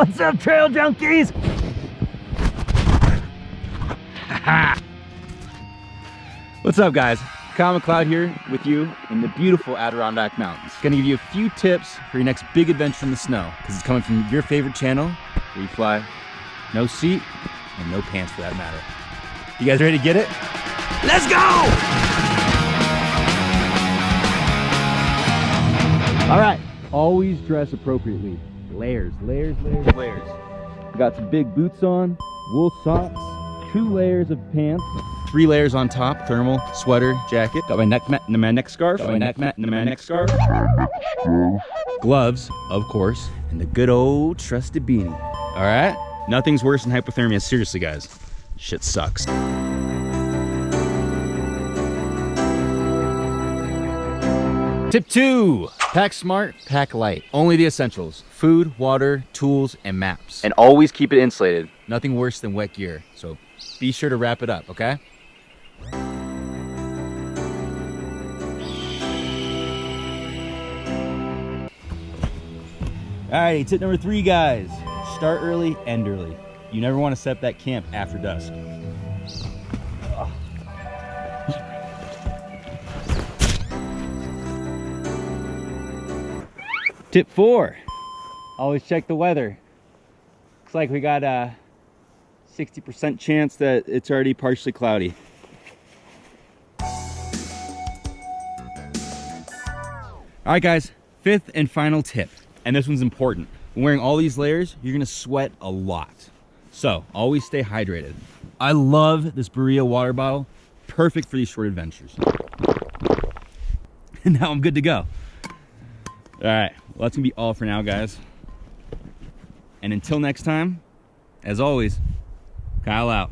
What's up, trail junkies? What's up, guys? Kyle Mcleod here with you in the beautiful Adirondack Mountains. Gonna give you a few tips for your next big adventure in the snow, because it's coming from your favorite channel, where you fly no seat and no pants for that matter. You guys ready to get it? Let's go! All right, always dress appropriately. Layers, layers, layers, layers. Got some big boots on, wool socks, 2 layers of pants, 3 layers on top, thermal, sweater, jacket. Got my neck mat and my neck scarf. Got my neck mat and my neck scarf. Gloves, of course, and the good old trusted beanie. All right? Nothing's worse than hypothermia, seriously, guys. Shit sucks. Tip 2, pack smart, pack light. Only the essentials: food, water, tools, and maps. And always keep it insulated. Nothing worse than wet gear, so be sure to wrap it up, okay? All right, tip number 3, guys. Start early, end early. You never want to set up that camp after dusk. Tip 4, always check the weather. Looks like we got a 60% chance that it's already partially cloudy. All right, guys, 5th and final tip, and this one's important. When wearing all these layers, you're gonna sweat a lot. So always stay hydrated. I love this Berea water bottle, perfect for these short adventures. And now I'm good to go. All right, well, that's gonna be all for now, guys. And until next time, as always, Kyle out.